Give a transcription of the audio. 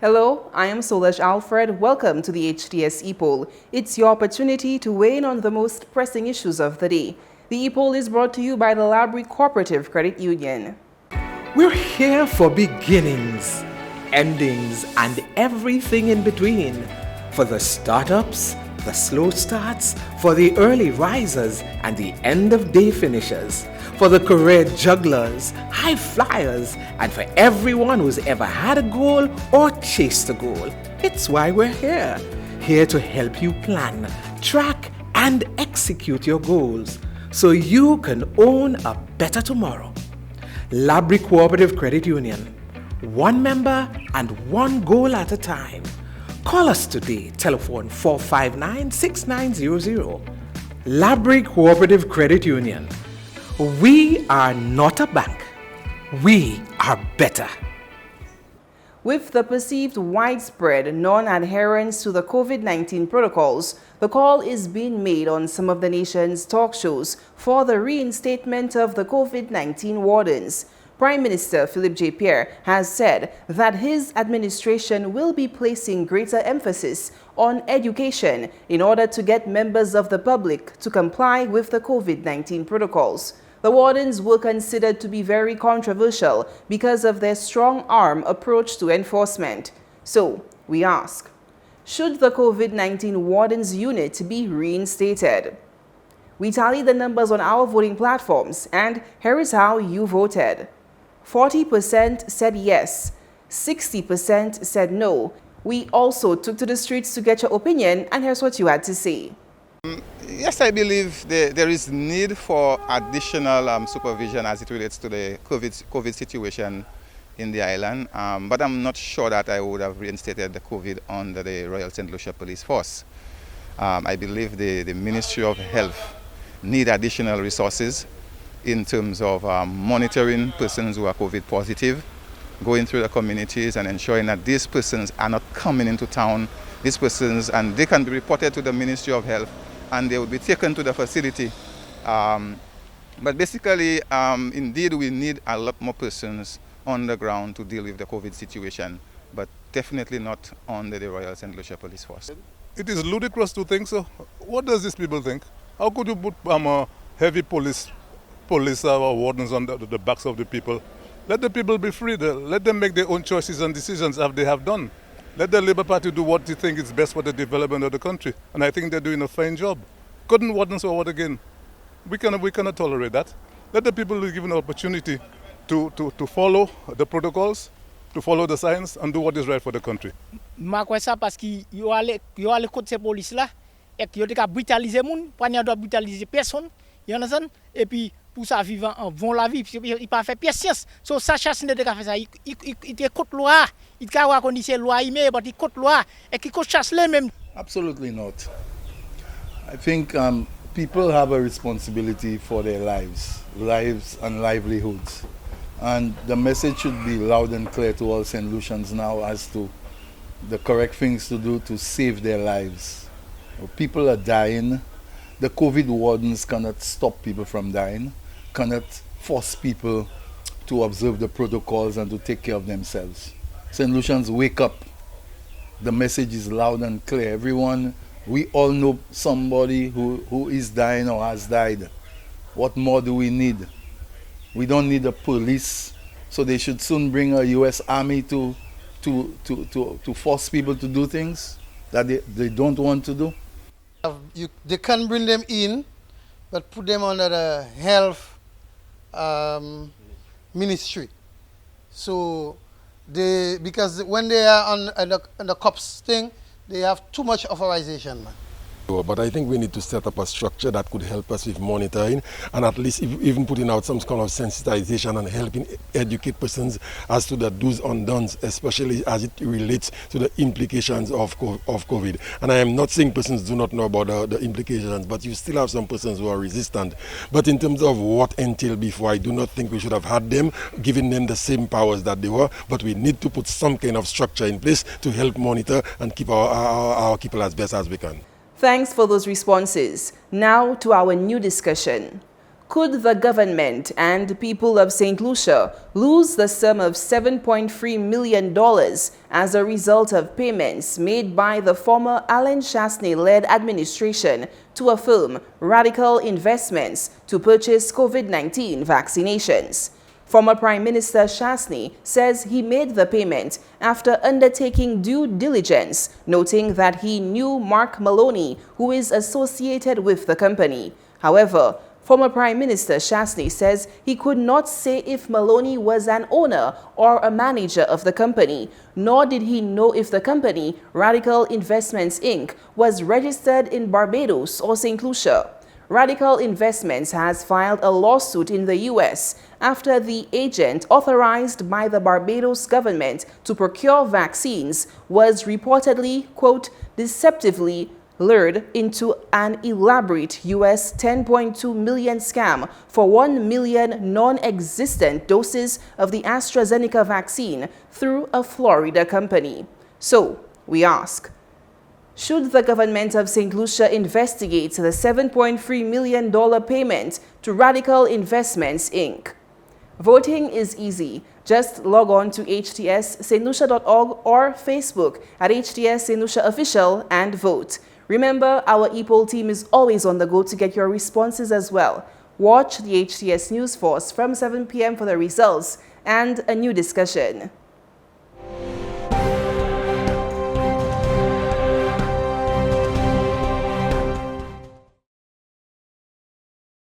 Hello, I am Solesh Alfred. Welcome to the Hts Epoll. It's your opportunity to weigh in on the most pressing issues of the day. The Epoll is brought to you by the Labrie Cooperative Credit Union. We're here for beginnings, endings, and everything in between. For the startups, the slow starts, for the early risers, and the end-of-day finishers. For the career jugglers, high flyers, and for everyone who's ever had a goal or chased a goal. It's why we're here. Here to help you plan, track, and execute your goals so you can own a better tomorrow. Labrie Cooperative Credit Union. One member and one goal at a time. Call us today. Telephone 459-6900. Labrie Cooperative Credit Union. We are not a bank. We are better. With the perceived widespread non-adherence to the COVID-19 protocols, the call is being made on some of the nation's talk shows for the reinstatement of the COVID-19 wardens. Prime Minister Philip J. Pierre has said that his administration will be placing greater emphasis on education in order to get members of the public to comply with the COVID-19 protocols. The wardens were considered to be very controversial because of their strong-arm approach to enforcement. So, we ask, should the COVID-19 wardens unit be reinstated? We tallied the numbers on our voting platforms, and here is how you voted. 40% said yes, 60% said no. We also took to the streets to get your opinion, and here's what you had to say. Yes, I believe there is need for additional supervision as it relates to the COVID situation in the island, but I'm not sure that I would have reinstated the COVID under the Royal St. Lucia Police Force. I believe the Ministry of Health need additional resources in terms of monitoring persons who are COVID positive, going through the communities and ensuring that these persons are not coming into town. These persons, and they can be reported to the Ministry of Health and they will be taken to the facility. But basically, indeed, we need a lot more persons on the ground to deal with the COVID situation, but definitely not under the Royal St. Lucia Police Force. It is ludicrous to think so. What does these people think? How could you put heavy police wardens on the backs of the people? Let the people be free. Let them make their own choices and decisions as they have done. Let the Labour Party do what they think is best for the development of the country. And I think they're doing a fine job. Couldn't wardens or what again? We cannot tolerate that. Let the people be given an opportunity to follow the protocols, to follow the science and do what is right for the country. Je crois ça parce qu'il y a les côtés ces police là et qui ont brutalisé moun, pas n'y doit brutaliser personne, you understand? Et puis pour ça vivant vont la vie, il pas fait pièce science. So ça chasse ne fait ça, il est contre loi, il ka wa condition loi mais il contre loi et qui contre chasse les même. Absolutely not. I think people have a responsibility for their lives and livelihoods. And the message should be loud and clear to all St. Lucians now as to the correct things to do to save their lives. People are dying. The COVID wardens cannot stop people from dying, cannot force people to observe the protocols and to take care of themselves. St. Lucians, wake up. The message is loud and clear. Everyone, we all know somebody who is dying or has died. What more do we need? We don't need a police, so they should soon bring a U.S. Army to force people to do things that they don't want to do. They can bring them in, but put them under the health ministry. So because when they are on the cops thing, they have too much authorization, man. But I think we need to set up a structure that could help us with monitoring and at least even putting out some kind of sensitization and helping educate persons as to the do's and don'ts, especially as it relates to the implications of COVID. And I am not saying persons do not know about the implications, but you still have some persons who are resistant. But in terms of what entailed before, I do not think we should have had them, giving them the same powers that they were, but we need to put some kind of structure in place to help monitor and keep our people as best as we can. Thanks for those responses. Now to our new discussion. Could the government and people of St. Lucia lose the sum of $7.3 million as a result of payments made by the former Alan Chasney-led administration to a firm, Radical Investments, to purchase COVID-19 vaccinations? Former Prime Minister Chasney says he made the payment after undertaking due diligence, noting that he knew Mark Maloney, who is associated with the company. However, former Prime Minister Chasney says he could not say if Maloney was an owner or a manager of the company, nor did he know if the company, Radical Investments Inc., was registered in Barbados or St. Lucia. Radical Investments has filed a lawsuit in the U.S. after the agent authorized by the Barbados government to procure vaccines was reportedly, quote, deceptively lured into an elaborate U.S. $10.2 million scam for 1 million non-existent doses of the AstraZeneca vaccine through a Florida company. So, we ask, should the government of St. Lucia investigate the $7.3 million payment to Radical Investments, Inc.? Voting is easy. Just log on to htstlucia.org or Facebook at Hts St. Lucia Official and vote. Remember, our Epoll team is always on the go to get your responses as well. Watch the HTS News Force from 7 p.m. for the results and a new discussion.